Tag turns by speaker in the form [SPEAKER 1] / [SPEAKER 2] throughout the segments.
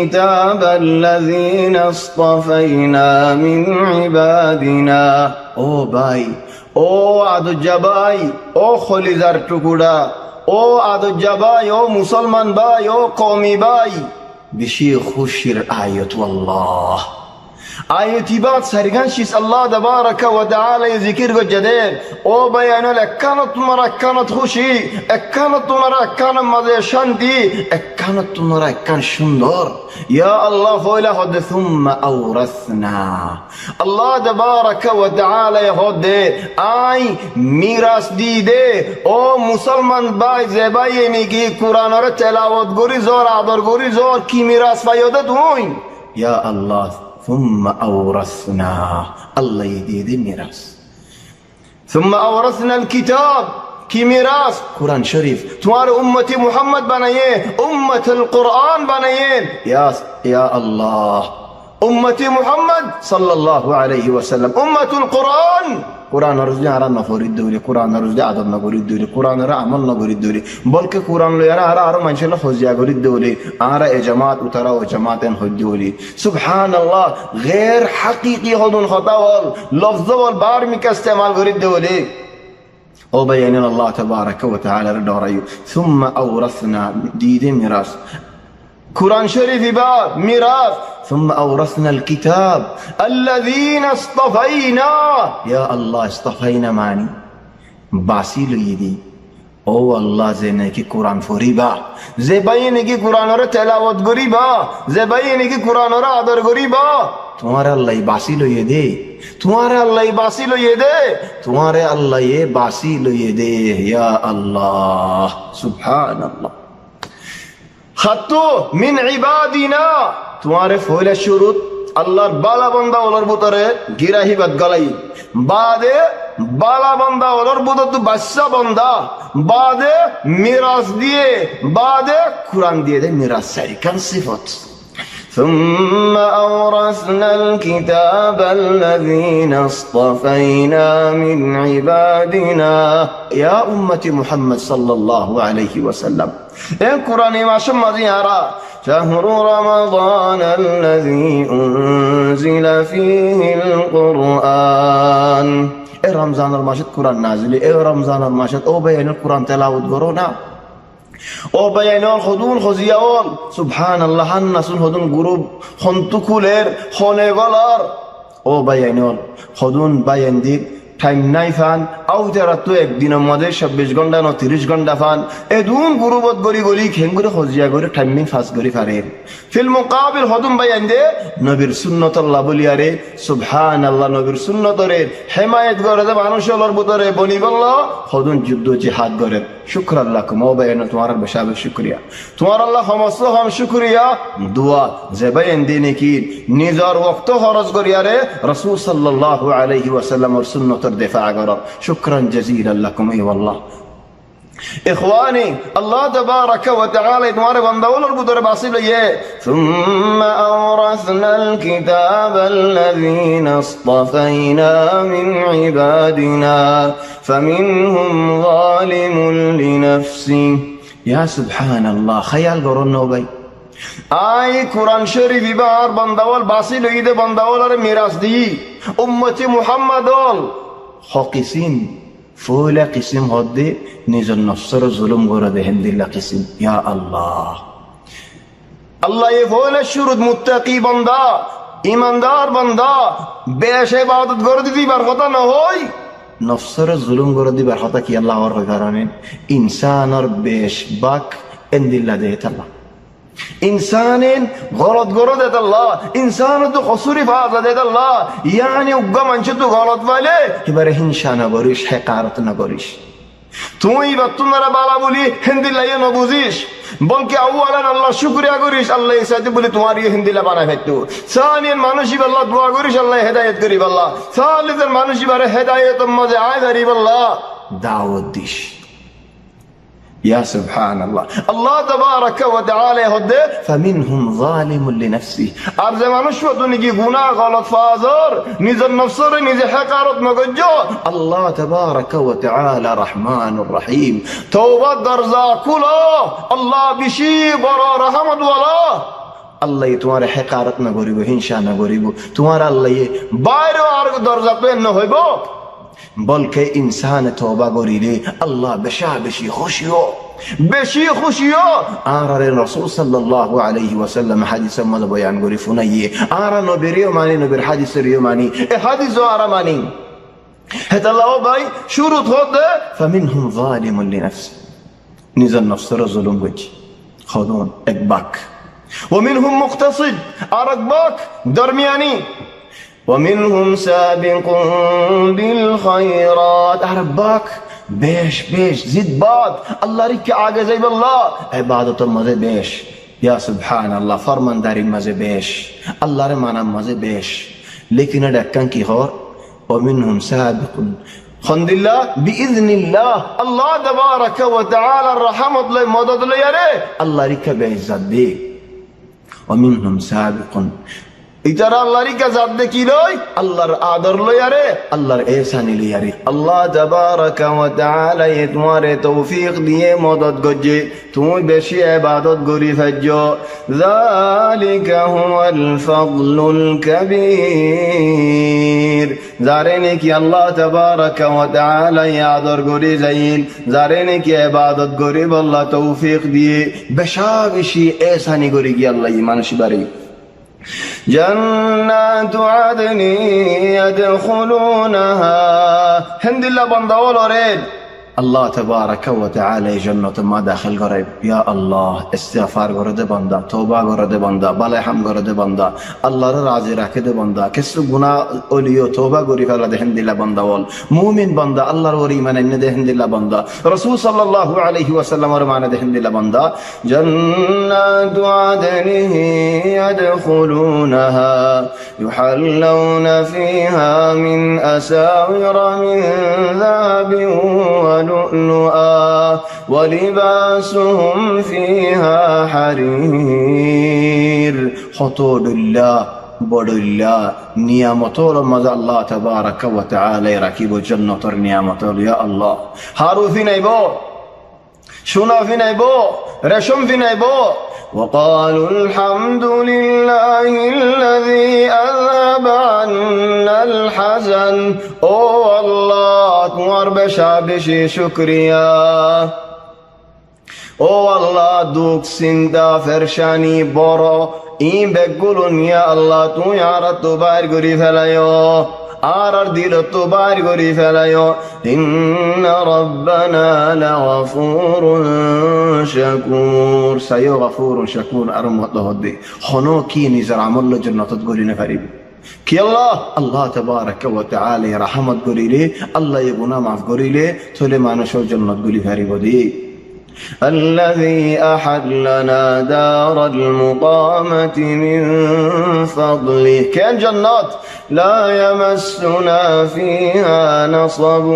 [SPEAKER 1] الكتاب الذين اصطفينا من عبادنا ও ভাই ও আদুজ্জা ভাই ও খলিজার টুকুরা ও আদুজ্জা ভাই ও মুসলমান ভাই ও কওমি ভাই বেশি খুশির আয়াত আল্লাহ আয়াতি বাদ সারগান শিস আল্লাহ তাবারাকা ওয়া তাআলা জিকির গজদের ও বায়ানুল একানত তোমার একানত খুশি একানত তোমার একান মাঝে শান্তি একানত তোমার একান সুন্দর ইয়া আল্লাহ হইলা হদ সুম্মা আওরাসনা আল্লাহ তাবারাকা ওয়া তাআলা হদে আই মিরাস দি দে ও মুসলমান ভাই যে ভাই এনিকি কোরআনের তেলাওয়াত করি জোর আদর করি জোর কি মিরাস পাইও দে তুই ইয়া আল্লাহ ثم أورثنا الله يديد ميراث ثم أورثنا الكتاب کی میراث قرآن شریف تمہارے امتی محمد بنائیے امت القرآن بنائیے یا اللہ امتی محمد صلی اللہ علیہ وسلم امت القرآن قرآن رزدی آرہ نفورید دوری قرآن رزدی عدد نگورید دوری قرآن را عمل نگورید دوری بلکہ قرآن لو یارا آرہ منشل خوزیا گورید دوری آرہ اجماعت اترا و جماعتین خود دوری سبحان اللہ غیر حقیقی خودن خطا وال لفظ وال بار مکہ استعمال گورید دوری او بیان اللہ تبارک و تعالی ردوریو ثم اورثنا دید میراث قرآن شریف بار میراث ثم أورثنا الكتاب الذين اصطفينا يا الله اصطفينا معني باسي ليدي او الله زينه کی قرآن فوريبا زباينه کی قرآن را تلاوت غريبا زباينه کی قرآن را आदर غريبا तुम्हारे अल्लाह बासी लो ये दे तुम्हारे अल्लाह बासी लो ये दे तुम्हारे अल्लाह ये बासी लो ये दे या अल्लाह सुभान अल्लाह खत्तो मिन इबादिना तुम्हारे फोइला शुरुत अल्लाहर बाला बंदा ओलर बुतरे गिराही बद गलाई बादे बाला बंदा ओलर बुतर तू बादशाह बंदा बादे मिरास दिए बादे कुरान दिए दे मिरास सारी कन सिफत ثم أورثنا الكتاب الذين اصطفينا من عبادنا يا أمة محمد صلى الله عليه وسلم القرآن ما شمزي هرا شهر رمضان الذي أنزل فيه القرآن رمضان الماشد قرآن نازل رمضان الماشد أو بيان القرآن تلاوت قرونا او بیانال خودون خوزیال سبحان الله الناسون خودون گروب خونتوکولر خونهوالار او بیانال خودون بیاندید টাইম নাই ফান আউটারা তো একদিনের মধ্যে 26 ঘন্টা না 30 ঘন্টা ফান এদুন গুরুবত গরি গলি খেঙ্গুরে খজিয়া করে টাইমিং ফাস করি পারে ফিল মুকাবিল হদুম বাইন্দে নবীর সুন্নাতুল্লাহ বলিয়ারে সুবহানাল্লাহ নবীর সুন্নতরে হিমায়াত করে দে মানুষের ভিতরে বনি বল্লাহ হদুন যুদ্ধ জিহাদ করে শুকর আল্লাহ কো বাইন তোমার বেশাবে শুকরিয়া তোমার আল্লাহ সমস্ত হাম শুকরিয়া দোয়া যে বাইন্দে নাকি নিজের ওয়াক্ত খরচ করিয়ারে রাসূল সাল্লাল্লাহু আলাইহি ওয়াসাল্লামের সুন্নত الدفاع قرار شكرا جزيلا لكم اي والله اخواني الله تبارك وتعالى نوار بندول البدر باصل ثم اورثنا الكتاب الذين اصطفينا من عبادنا فمنهم ظالم لنفسه يا سبحان الله خيال قرن نوبي আই কোরআন শরীফ ইবার বন্দাওয়াল বাসি লইদে বন্দাওয়ালের মিরাস দি উম্মতি মুহাম্মাদল হকিসিন ফুলা কিসিম হদে নিজের নফসর জুলুম করে দেহেন দিল্লা কিসিম ইয়া আল্লাহ আল্লাহ এ ফুলা শুরুত মুত্তাকি বান্দা ইমানদার বান্দা বেশ ইবাদত করে দিবার কথা না হই নফসর জুলুম করে দিবার কথা কি আল্লাহর কারণে ইনসানর বেশ বাক এন্দিল্লা দেহে আল্লাহ इंसान गलत गलत देता अल्लाह इंसान तो खसूरी फाज़ देता अल्लाह यानी उग्गा मंच तो गलत वाले कि बारे हिंसा न करिस हकारत न करिस তুই বা তোমারা বালা বলি হিন্দি লাইয়ে ন বুঝিস বলকে আউয়ালান আল্লাহ শুকরিয়া করিস আল্লাহ সাথে বলি তোমার এই হিন্দি লা বানাই ফেলতো সানিয়ান মানুষই আল্লাহ দোয়া করিস আল্লাহ হেদায়েত করি আল্লাহ সালিসের মানুষই বারে হেদায়েতের মাঝে আয় ধরি আল্লাহ দাওয়াত দিস يا سبحان الله الله تبارك وتعالى هدى فمنهم ظالم لنفسه আর যে মানুষ কি গুনাহ গলত ফাজর নিজের নফসের নিজে হকারত নগজ্জ আল্লাহ تبارك وتعالى رحمن الرحيم توبه দরজা খুলো আল্লাহ বেশি বড় রহমত ওয়ালা আল্লাহ তোমার হেকারত না করিব, হিংসা না করিব, তোমার আল্লাহ বাইরে আর দরজা পেন হইব। বলকে ইনসান তওবা করিলে আল্লাহ বেশি খুশিও, বেশি খুশিও। আর রাসূল সাল্লাল্লাহু আলাইহি ওয়াসাল্লাম হাদিসের মধ্যে বয়ান করে শুনাইয়ে আর নবীরও মানি, নবীর হাদিসেরও মানি, এ হাদিসও আর মানি। হেতালাও ভাই শুরু হতে ফামিনহুম যালিমুন লিনাফসি, নিজের নফসের জুলুম করছে খদন এক বাক, ওমিনহুম মুকতাসিদ আর এক বাক দরমিয়ানি, ومنهم سابق بالخيرات আর বাক বেশ জিদবাদ আল্লাহর কি আগে যাইব, আল্লাহ ইবাদতের মাঝে বেশ, ইয়া সুবহানাল্লাহ ফরমানদারির মাঝে বেশ, আল্লাহর মানার মাঝে বেশ। লেকিন এটা একখান কি হর ومنهم سابق খন্দিল্লাহ বিইذنিল্লাহ, আল্লাহ তাবারাকা ওয়া তাআলা রহমত লই মদদ লই আরে আল্লাহর কি বেইজ্জত দে। ومنهم سابق ইতারা আল্লাহর কাজাত দেখি লই আল্লাহর আদর লই আরে আল্লাহর এহসানি লই আরে। আল্লাহ তাবারাকা ওয়া তাআলা তোমারে তৌফিক দিয়ে মদদ গজে তুমি বেশি ইবাদত করি ফেজো। যালিকা হুয়াল ফাদলুল কাবীর, যারে নাকি আল্লাহ তাবারাকা ওয়া তাআলা আদর করি যাইল, যারে নাকি ইবাদত করি আল্লাহ তৌফিক দিয়ে বেশি এহসানি করি কি আল্লাহ মানুষ বাড়ি। জান্নাতু আদনি ইয়াদখুলুনাহা, হামদুলিল্লাহ বান্দা ওলরে আল্লাহ তাবারাকা ওয়া তাআলা জান্নাতে মা দাখিল করে। ইয়া আল্লাহ ইস্তিগফার করে দে বান্দা, তওবা করে দে বান্দা, বালে হাম করে দে বান্দা, আল্লাহর রাজি রাখে দে বান্দা, কিছু গুনাহ ওলিও তওবা করি ফেলা দে হামদুলিল্লাহ বান্দা ওল মুমিন বান্দা, আল্লাহর ওর ঈমান এনে দে হামদুলিল্লাহ বান্দা, রাসূল সাল্লাল্লাহু আলাইহি ওয়াসাল্লামের মানে দে হামদুলিল্লাহ বান্দা। জান্নাতু আদনি ইয়াদখুলুনাহা ইউহাল্লাউনা ফিহা মিন আসাওিরা মিন যাহাবিন لؤلؤا ولباسهم فيها حرير। خطودল্লাহ বড়ল্লাহ নিয়ামতর মজা আল্লাহ তাবারাকা ওয়া তাআলা রাখিব জান্নাতের নিয়ামতর। ইয়া আল্লাহ হারু ফিনাইব, সোনা ফিনাইব, রেশম ফিনাইব। وقالوا الحمد لله الذي أذهب عنا الحزن, ও আল্লাহ তোমার বেশি শুকরিয়া। ও আল্লাহ দুঃখ চিন্তা ফেরশানি বড় ই বেগগুলো নিয়ে আল্লাহ তুমি আর তো বাইর করি ফেলায়, আর দিল তো বাইর করি ফেলায়। ইন্না রাব্বানা লাগফুরুন শাকুর, সাইয়্যু গফুরুন শাকুর। আর মত হদে হনো কি নিজের আমলের জন্য তত গরি না পারিব কি আল্লাহ আল্লাহ তাবারাকা ওয়া তাআলা রহমত করিলে, আল্লাহ গুনাহ মাফ করিলে, তাহলে মানুষের জান্নাত গলি পারিব দি। الذي أحلنا دار المقامة من فضله, كان جنات لا يمسنا فيها نصب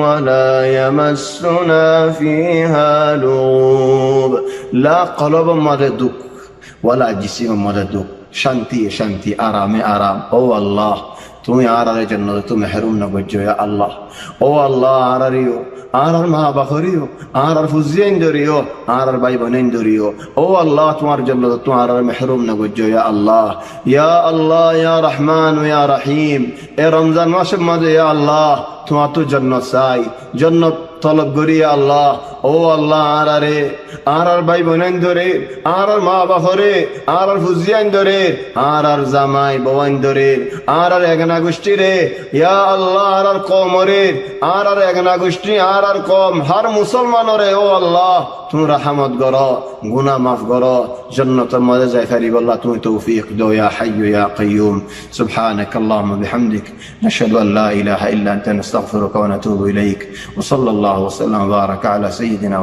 [SPEAKER 1] ولا يمسنا فيها لغوب, لا قلب مددك ولا جسم مددك, শান্তি আরামে আরাম। ও আল্লাহ তুমি আর জান্নাতে তুমি মেহরুম না করছো। ইয়া আল্লাহ ও আল্লাহ আরারিও আর মা বাখরিও আর ফুজিয়ান দরিও আর ভাই বোনেন দরিও। ও আল্লাহ তোমার জান্নাতে তোমার মেহরুম না করছো। ইয়া আল্লাহ ইয়া রহমান ইয়া রহিম, এ রমজান মাসের মাঝে ইয়া আল্লাহ তোমার তো জান্নাত চাই, জান্নাত তলব করি আল্লাহ। ও আল্লাহ আর ভাই বোনেন ধরে, আর মা বাপরে, আর ফুজিয়ান ধরে, আর জামাই বওয়ান ধরে, আর এগনা গোষ্ঠী রে ইয়া আল্লাহ, আর কমরে, আর এগনা গোষ্ঠী, আর কম হার মুসলমানরে। ও আল্লাহ তুমি রহমত করো, গুনাহ মাফ করো, জান্নাতের মধ্যে যাই ফারিব আল্লাহ তুমি তৌফিক দাও। ইয়া হাইয়্যু ইয়া কাইয়্যুম, সুবহানাকাল্লাহুম্মা বিহামদিক, নাশহাদু আন লা ইলাহা ইল্লা আনতা নাস্তাগফিরুকা ওয়া নাতুবু ইলাইক, ওয়া সাল্লাল্লাহু ওয়া সাল্লাম ওয়া বারাকা আলা সাইয়্যিদিনা